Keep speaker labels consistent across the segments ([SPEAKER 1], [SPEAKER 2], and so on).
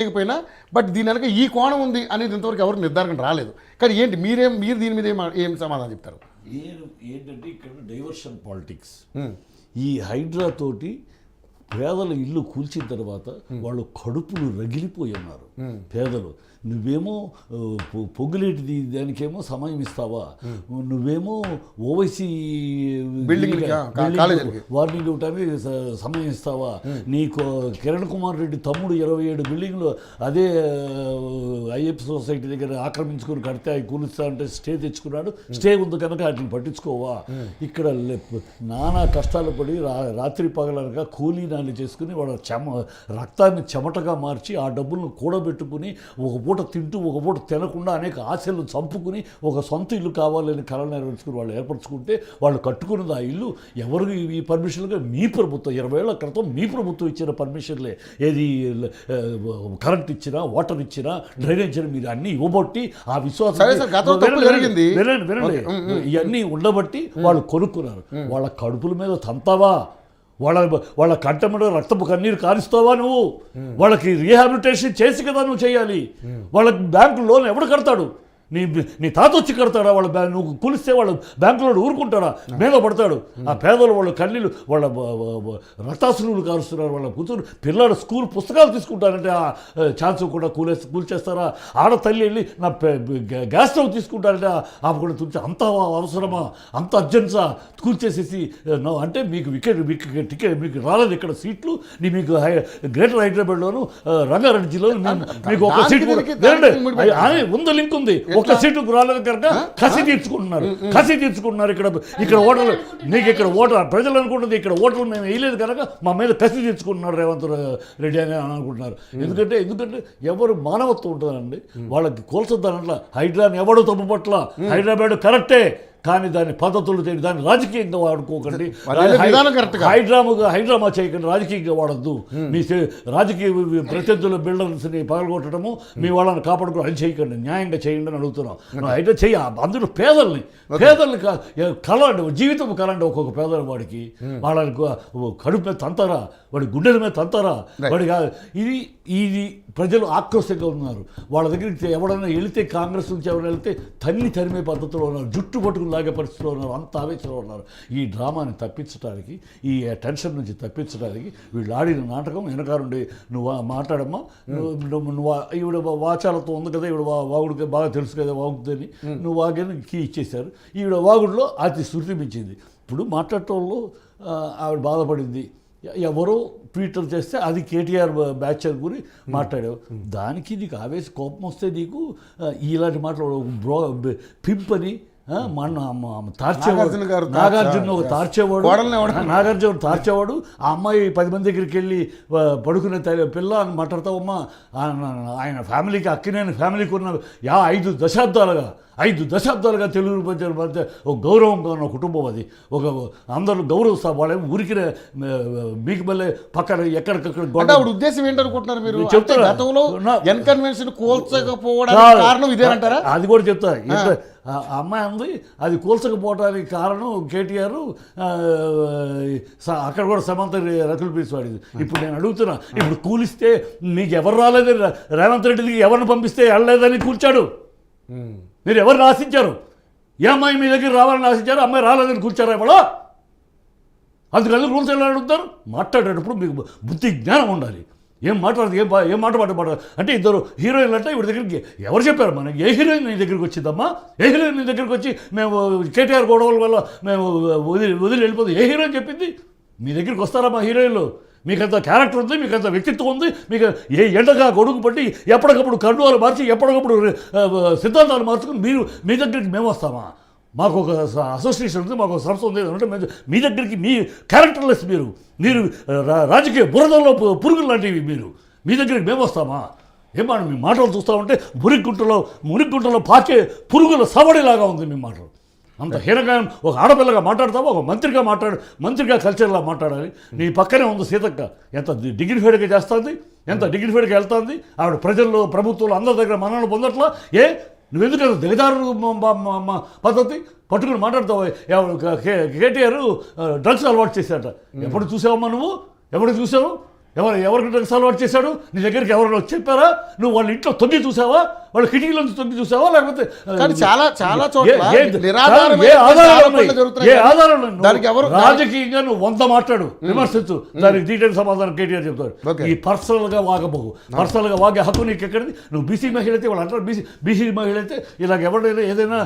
[SPEAKER 1] చేయకపోయినా బట్ దీని వెనక ఈ కోణం ఉంది అనేది ఇంతవరకు ఎవరు నిర్ధారణ రాలేదు. కానీ ఏంటి మీరు దీని మీద ఏం సమాధానం చెప్తారు?
[SPEAKER 2] ఏంటంటే ఇక్కడ డైవర్షన్ పాలిటిక్స్. ఈ హైడ్రా తోటి పేదల ఇల్లు కూల్చిన తర్వాత వాళ్ళు కడుపులు రగిలిపోయి ఉన్నారు పేదలు. నువ్వేమో పొగ్గులేటిది దానికేమో సమయం ఇస్తావా, నువ్వేమో ఓవైసీ వార్నింగ్ ఇవ్వటానికి సమయం ఇస్తావా, నీకు కిరణ్ కుమార్ రెడ్డి తమ్ముడు 27 బిల్డింగ్లు అదే ఐఎఫ్ సొసైటీ దగ్గర ఆక్రమించుకుని కడితే అవి కూలుస్తా అంటే స్టే తెచ్చుకున్నాడు. స్టే ఉంది కనుక వాటిని పట్టించుకోవా. ఇక్కడ నానా కష్టాలు పడి రాత్రి పగలనగా కూలీనాలు చేసుకుని వాళ్ళ రక్తాన్ని చెమటగా మార్చి ఆ డబ్బులను కూడబెట్టుకుని ఒక పూట తింటూ ఒక పూట తినకుండా అనేక ఆశలు చంపుకుని ఒక సొంత ఇల్లు కావాలని కళ నెరవేర్చుకుని వాళ్ళు ఏర్పరచుకుంటే వాళ్ళు కట్టుకున్నది ఆ ఇల్లు ఎవరు ఈ పర్మిషన్లుగా మీ ప్రభుత్వం 20 ఏళ్ల క్రితం మీ ప్రభుత్వం ఇచ్చిన పర్మిషన్లే. ఏది కరెంట్ ఇచ్చినా వాటర్ ఇచ్చినా డ్రైనేజ్ మీరు అన్నీ ఇవ్వబట్టి ఆ విశ్వాసం వినండి ఇవన్నీ ఉండబట్టి వాళ్ళు కొనుక్కున్నారు. వాళ్ళ కడుపుల మీద తంతావా, వాళ్ళ కంట మీద రక్తపు కన్నీరు కారుస్తావా నువ్వు? వాళ్ళకి రీహాబిలిటేషన్ చేసి కదా నువ్వు చేయాలి. వాళ్ళకి బ్యాంకు లోన్ ఎవడు కడతాడు? నీ తాత వచ్చి కడతాడా? వాళ్ళ నువ్వు కూలిస్తే వాళ్ళు బ్యాంకులో ఊరుకుంటాడా? మీద పడతాడు. ఆ పేదలు వాళ్ళ కన్నీళ్ళు వాళ్ళ రక్తాసులు కారుస్తున్నారు. వాళ్ళ కూతురు పిల్లలు స్కూల్ పుస్తకాలు తీసుకుంటారంటే ఆ ఛాన్స్ కూడా కూల్చేస్తారా? ఆడ తల్లి వెళ్ళి నా గ్యాస్ స్టవ్ తీసుకుంటారంటే ఆమె కూడా తుడిచి అంత అవసరమా, అంత అర్జెన్సా కూల్చేసేసి అంటే మీకు టికెట్ మీకు రాలేదు ఇక్కడ సీట్లు. మీకు గ్రేటర్ హైదరాబాద్లోను రంగారెడ్డి జిల్లాలో మీకు ఒక సీట్ ఉంది, లింక్ ఉంది. ఒక్క సీటుకు రాలేదు కనుక కసి తీర్చుకుంటున్నారు. ఇక్కడ ఓటర్లు నీకు ఇక్కడ ఓటర్ ప్రజలు అనుకుంటుంది ఇక్కడ ఓటర్లు మేము వేయలేదు కనుక మా మీద కసి తీర్చుకుంటున్నారు రేవంత్ రెడ్డి అని అనుకుంటున్నారు. ఎందుకంటే ఎవరు మానవత్వం ఉంటుందండి. వాళ్ళకి కోల్చొద్దనట్ల హైడ్రాని ఎవడు తప్పుపట్ల. హైదరాబాద్ కరెక్టే కానీ దాని పద్ధతులు తెలియదు, దాన్ని రాజకీయంగా వాడుకోకండి. హైడ్రామా చేయకండి, రాజకీయంగా వాడద్దు. మీ రాజకీయ ప్రత్యర్థుల బిల్డర్స్ని పగలగొట్టడము మీ వాళ్ళని కాపాడుకోవడం అది చేయకండి, న్యాయంగా చేయండి అని అడుగుతున్నాం. హైడ్రా అందులో పేదల్ని కలండి, జీవితం కలండి. ఒక్కొక్క పేదల వాడికి వాళ్ళని కడుపు మీద తంతారా, వాడి గుండెల మీద తంతారా? వాడికి ఇది ప్రజలు ఆక్రోశంగా ఉన్నారు. వాళ్ళ దగ్గరికి ఎవరైనా వెళితే కాంగ్రెస్ నుంచి ఎవరైనా వెళితే తరిమే పద్ధతిలో ఉన్నారు, జుట్టు పట్టుకుని లాగే పరిస్థితిలో ఉన్నారు, అంత ఆవేశంలో ఉన్నారు. ఈ డ్రామాని తప్పించడానికి, ఈ టెన్షన్ నుంచి తప్పించడానికి వీళ్ళు ఆడిన నాటకం వెనకారుండి నువ్వు మాట్లాడమ్మా, నువ్వు ఈవిడ వాచాలతో ఉంది కదా, ఈవిడ వాగుడికి బాగా తెలుసు కదా వాగుతుందని నువ్వు వాగని కీ ఇచ్చేశారు. ఈవిడ వాగుడిలో అతి శృతి మించింది. ఇప్పుడు మాట్లాడటంలో ఆవిడ బాధపడింది. ఎవరో ట్విట్టర్ చేస్తే అది కేటీఆర్ బ్యాచ్ అని గురి మాట్లాడావు. దానికి నీకు కోపం వస్తే నీకు ఇలాంటి మాటలు పింపని నాగార్జున తార్చేవాడు ఆ అమ్మాయి 10 మంది దగ్గరికి వెళ్ళి పడుకునే పిల్ల అని మాట్లాడతావమ్మా. ఆయన ఫ్యామిలీకి అక్కినేని ఫ్యామిలీకి ఉన్న 5 దశాబ్దాలుగా తెలుగు ప్రజల మధ్య ఒక గౌరవంగా ఉన్న కుటుంబం అది. ఒక అందరూ గౌరవిస్తారు. వాళ్ళేమో ఊరికి మీకు మళ్ళీ పక్కన ఎక్కడికక్కడ
[SPEAKER 1] ఉద్దేశం ఏంటనుకుంటున్నారు మీరు? చెప్తారు ఎన్కన్వెన్షన్ కోల్చకపోవడానికి కారణం ఇదేనంటారా?
[SPEAKER 2] అది కూడా చెప్తా. ఆ అమ్మాయి ఉంది అది కూల్చకపోవడానికి కారణం కేటీఆర్ అక్కడ కూడా సమంత రకులు పీసువాడింది. ఇప్పుడు నేను అడుగుతున్నా, ఇప్పుడు కూలిస్తే మీకు ఎవరు రాలేదని రేవంత్ రెడ్డికి ఎవరిని పంపిస్తే వెళ్ళలేదని కూల్చాడు. మీరు ఎవరిని ఆశించారు? ఏ అమ్మాయి మీ దగ్గర రావాలని ఆశించారు? అమ్మాయి రాలేదని కూర్చారా ఇవాళ? అందుకని రూల్స్ ఎలా అడుగుతారు? మాట్లాడేటప్పుడు మీకు బుద్ధి జ్ఞానం ఉండాలి. ఏం మాట్లాడదు, ఏం మాట్లాడదు అంటే ఇద్దరు హీరోయిన్లు అంటే ఇవి దగ్గరికి ఎవరు చెప్పారు? మనకి ఏ హీరోయిన్ నీ దగ్గరికి వచ్చిందమ్మా? ఏ హీరోయిన్ నీ దగ్గరికి వచ్చి మేము కేటీఆర్ గొడవల వల్ల మేము వదిలి వెళ్ళిపోతుంది ఏ హీరోయిన్ చెప్పింది? మీ దగ్గరికి వస్తారా మా హీరోయిన్లు? మీకంత క్యారెక్టర్ ఉంది, మీకంత వ్యక్తిత్వం ఉంది, మీకు ఏ ఎండగా గొడుగు పట్టి ఎప్పటికప్పుడు కండువాలు మార్చి ఎప్పటికప్పుడు సిద్ధాంతాలు మార్చుకుని మీ దగ్గరికి మేము వస్తామా? మాకు ఒక అసోసియేషన్ ఉంది, మాకు ఒక సంస్థ ఉంది అంటే మీ దగ్గరికి మీ క్యారెక్టర్లెస్ మీరు రాజకీయ బురదల్లో పురుగులు లాంటివి మీ దగ్గరికి మేము వస్తామా? ఏమన్నా మీ మాటలు చూస్తామంటే మురిగుంటలో పాకే పురుగుల సవడిలాగా ఉంది మీ మాటలు. అంత హీనగాయం. ఒక ఆడపిల్లగా మాట్లాడతావా? ఒక మంత్రిగా కల్చర్లా మాట్లాడాలి. నీ పక్కనే ఉంది సీతక్క, ఎంత డిగ్నిఫైడ్గా చేస్తుంది, ఎంత డిగ్నిఫైడ్గా వెళ్తుంది. ఆవిడ ప్రజల్లో ప్రభుత్వంలో అందరి దగ్గర మన్ననలు పొందట్లా. నువ్వెందుకు దిగజారు పద్ధతి పట్టుకుని మాట్లాడతావు? కేటీఆర్ డ్రగ్స్ అలవాటు చేశాట. ఎప్పుడు చూసావమ్మా నువ్వు? ఎప్పుడు చూసావు? ఎవరికి డ్రగ్స్ అలవాటు చేశాడు? నీ దగ్గరికి ఎవరైనా వచ్చి చెప్పారా? నువ్వు వాళ్ళ ఇంట్లో తొంగి చూసావా? వాళ్ళ కిటికీలోంచి తొంగి చూసావా? లేకపోతే
[SPEAKER 1] కానీ చాలా చోట్ల
[SPEAKER 2] ఏ ఆధారం దానికి ఎవరు రాజకీయంగా నువ్వు 100 మాట్లాడు, విమర్శించు, దానికి డీటెయిల్ సమాధానం కేటీఆర్ చెప్తారు. ఈ పర్సనల్ గా వాగబోకు, పర్సనల్ గా వాగే హక్కు నీకు ఎక్కడిది? నువ్వు బీసీ మహిళ అయితే వాళ్ళు అంటారు, బీసీ మహిళ అయితే ఇలాగ ఎవరైనా ఏదైనా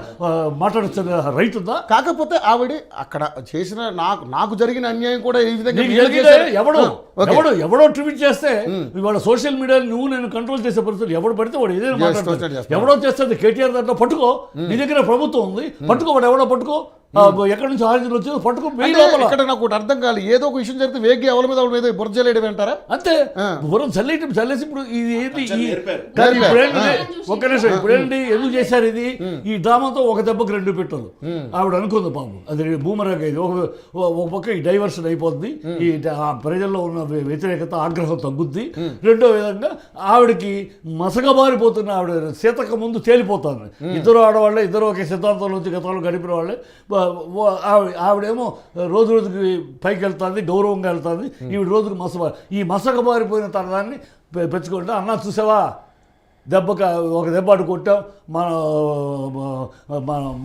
[SPEAKER 2] మాట్లాడచ్చు రైట్ ఉందా?
[SPEAKER 1] కాకపోతే ఆవిడ అక్కడ చేసిన నాకు జరిగిన అన్యాయం కూడా ఈ విధంగా
[SPEAKER 2] ఎవడో ట్వీట్ చేస్తే ఇవాళ సోషల్ మీడియా నువ్వు నేను కంట్రోల్ చేసే పరిస్థితి. ఎవడు పడితే వాడు ఏదైనా మాట్లాడతాడు. ఎవడో చేస్తుంది. కేటీఆర్ దాంట్లో పట్టుకో, నీ దగ్గర ప్రభుత్వం ఉంది, పట్టుకో, వాడు ఎవడో పట్టుకో, ఎక్కడి నుంచి ఆలోచన వచ్చి పట్టుకో.
[SPEAKER 1] ఇక్కడ నాకు ఒకటి అర్థం కాదు, ఏదో ఒక విషయం జరిగితే వేగి ఎవరి మీద బుర్ర జల్లేయడం అంటారా?
[SPEAKER 2] అంతే, బుర్రం చల్లేసి ఇప్పుడు ఇది ఏంటి? ఒక్క నిమిషం, ఇప్పుడేంటి ఎందుకు చేశారు ఇది? ఈ డ్రామాతో ఒక దెబ్బకు 2 పెట్టారు. ఆవిడ అనుకుంది పాపం, అది బూమరాగ్ అయింది. ఒక పక్క ఈ డైవర్షన్ అయిపోద్ది, ఈ ప్రజల్లో ఉన్న వ్యతిరేకత ఆగ్రహం తగ్గుద్ది. రెండో విధంగా ఆవిడకి మసగబారిపోతున్న ఆవిడ సీతక ముందు తేలిపోతుంది. ఇద్దరు ఆడవాళ్ళే, ఇద్దరు ఒకే సిద్ధాంతంలో నుంచి గతంలో గడిపిన వాళ్ళే. ఆవిడేమో రోజు రోజుకి పైకి వెళ్తుంది, గౌరవంగా వెళ్తుంది. ఈవిడ రోజుకి ఈ మసకబారిపోయిన తనదాన్ని పెంచుకుంటే, అన్నా చూసావా ఒక దెబ్బ అటు కొట్టాం,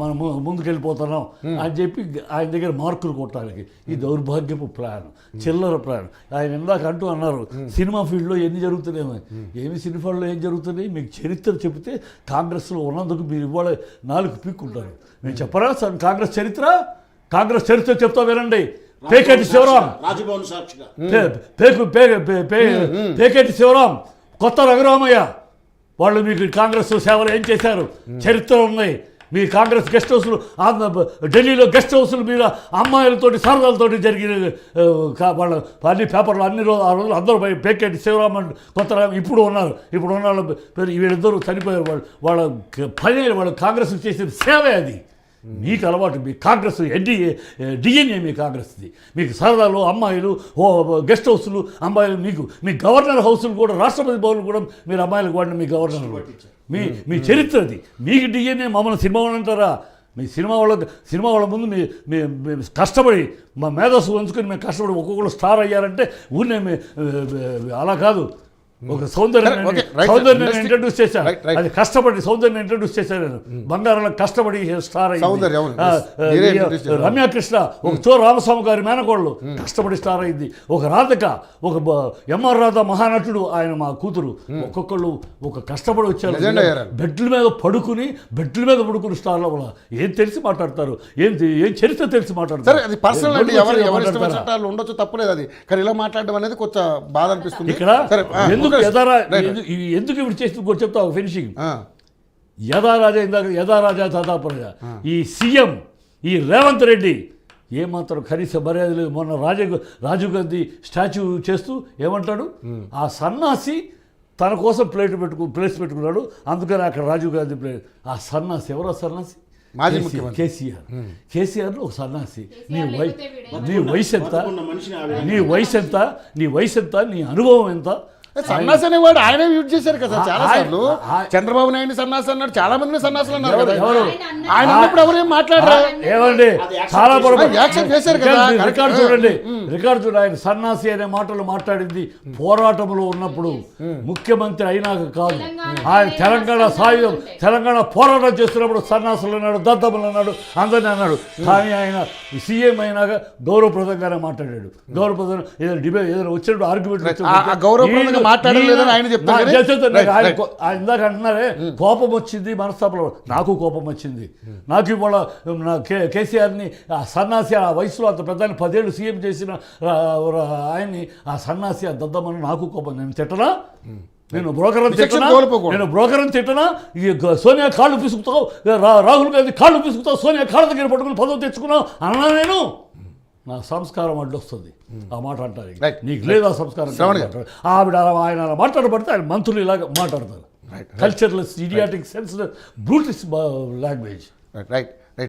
[SPEAKER 2] మనం ముందుకెళ్ళిపోతున్నాం అని చెప్పి ఆయన దగ్గర మార్కులు కొట్టడానికి. ఈ దౌర్భాగ్యపు ప్లాన్, చిల్లర ప్లాన్. ఆయన ఇందాక అంటూ అన్నారు సినిమా ఫీల్డ్లో ఎన్ని జరుగుతున్నాయో. ఏమి సినిమా ఫీల్డ్లో ఏం జరుగుతున్నాయి? మీకు చరిత్ర చెబితే కాంగ్రెస్లో ఉన్నందుకు మీరు ఇవాళ 4 పీక్కుంటారు. మేము చెప్పరా కాంగ్రెస్ చరిత్ర చెప్తా వినండి. పేకేటి శివరాం, పేకేటి శివరాం, కొత్త రఘురామయ్య, వాళ్ళు మీకు కాంగ్రెస్ సేవలు ఏం చేశారు చరిత్ర ఉన్నాయి. మీ కాంగ్రెస్ గెస్ట్ హౌస్లు, ఢిల్లీలో గెస్ట్ హౌస్లు మీద అమ్మాయిలతోటి సరదాలతోటి జరిగిన వాళ్ళ అన్ని పేపర్లు ఆ రోజులు అందరూ పేకేటి శివరామన్ కొత్త ఇప్పుడు ఉన్నారు. ఉన్న వాళ్ళ వీళ్ళిద్దరూ చనిపోయారు. వాళ్ళ పని, వాళ్ళు కాంగ్రెస్ చేసిన సేవే అది. మీకు అలవాటు, మీ కాంగ్రెస్ డిఎన్ఏ మీ కాంగ్రెస్ది. మీకు సరదాలు, అమ్మాయిలు, గెస్ట్ హౌస్లు, అమ్మాయిలు, మీ గవర్నర్ హౌస్లు కూడా, రాష్ట్రపతి భవన్లు కూడా మీరు అమ్మాయిలకు వాడిన మీ గవర్నర్. మీ చరిత్ర అది. మీకు డిఎన్ఏ. మమ్మల్ని సినిమా వాళ్ళు అంటారా? మీ సినిమా వాళ్ళ ముందు మీ కష్టపడి మా మేధస్సు ఉంచుకొని మేము కష్టపడి ఒక్కొక్కరు స్టార్ అయ్యారంటే ఊరినే అలా కాదు. ఒక సౌందర్యాన్ని ఇంట్రడ్యూస్ చేశాను, అది కష్టపడి సౌందర్యాన్ని ఇంట్రడ్యూస్ చేశాను నేను. బంగారంలో కష్టపడి స్టార్ అయింది. రమ్యాకృష్ణ, ఒక చో రామస్వామి గారి మేనకోళ్ళు, కష్టపడి స్టార్ అయింది. ఒక రాధిక, ఒక ఎంఆర్ రాధా మహానటుడు, ఆయన మా కూతురు, ఒక్కొక్కళ్ళు ఒక కష్టపడి వచ్చారు. బెడ్ల మీద పడుకుని స్టార్ల వల్ల ఏం తెలిసి మాట్లాడతారు? ఏం చరిత్ర తెలిసి మాట్లాడతారు?
[SPEAKER 1] అది పర్సనల్ అండి, ఎవరు ఉండొచ్చు, తప్పలేదు అది. కానీ ఇలా మాట్లాడడం అనేది కొంచెం బాధ అనిపిస్తుంది
[SPEAKER 2] ఇక్కడ. ఎందుకు ఇప్పుడు చేసి చెప్తా ఫినిషింగ్. యథారాజా తథాప్రజ. ఈ సీఎం, ఈ రేవంత్ రెడ్డి ఏమాత్రం కనీస మర్యాద లేదు. మొన్న రాజీవ్ గాంధీ స్టాచ్యూ చేస్తూ ఏమంటాడు? ఆ సన్నాసి తన కోసం ప్లేస్ పెట్టుకున్నాడు, అందుకని అక్కడ రాజీవ్ గాంధీ ప్లేస్. ఆ సన్నాసి ఎవరో సన్నాసి కేసీఆర్లో ఒక సన్నాసి. నీ వయసు ఎంత, నీ అనుభవం ఎంత?
[SPEAKER 1] సన్నాసి అనేవాడు ఆయనే యూజ్ చేశారు కదా చాలా సార్లు. చంద్రబాబు నాయుడు సన్నాసి అన్నాడు, చాలా మంది సన్నాసులు అన్నారు కదా. ఆయన అన్నప్పుడు ఎవరేం మాట్లాడరా?
[SPEAKER 2] ఏమండి, చాలా
[SPEAKER 1] యాక్షన్ చేశారు కదా.
[SPEAKER 2] రికార్డు చూడండి. ఆయన సన్నాసి అనే మాటలు మాట్లాడింది పోరాటంలో ఉన్నప్పుడు, ముఖ్యమంత్రి అయినాక కాదు. ఆయన తెలంగాణ పోరాటం చేస్తున్నప్పుడు సన్నాసులు అన్నాడు, దద్దములు అన్నాడు, అందరినీ అన్నాడు. కానీ ఆయన సీఎం అయినాక గౌరవప్రదంగానే మాట్లాడాడు. గౌరవప్రదం ఏదైనా డిబేట్, ఏదైనా వచ్చినప్పుడు ఆర్గ్యుమెంట్ ఇందాక అంటున్నారే కోపం వచ్చింది, మనస్తాపంలో. నాకు కోపం వచ్చింది. నాకు ఇవాళ కేసీఆర్ని ఆ సన్నాసి, ఆ వయసులో అంత పెద్ద 10 ఏళ్ళు సీఎం చేసిన ఆయన్ని ఆ సన్నాసి, ఆ దద్దమని నాకు కోపం. నేను తిట్టనా? నేను బ్రోకర్ని తిట్టనా? సోనియా కాళ్ళు పిసుకుతావు, రాహుల్ గాంధీ కాళ్ళు పిసుకుతావు, సోనియా కాళ్ళ దగ్గర పట్టుకుని పదవి తెచ్చుకున్నావు అన్నా. నేను నా సంస్కారం అడ్డొస్తుంది ఆ మాట అంటారు. నీకు లేదు ఆ సంస్కారం. ఆవిడ ఆయన అలా మాట్లాడబడితే ఆయన మంత్రులు ఇలాగ మాట్లాడతారు. Cultureless, idiotic, senseless, brutish language.
[SPEAKER 1] Right.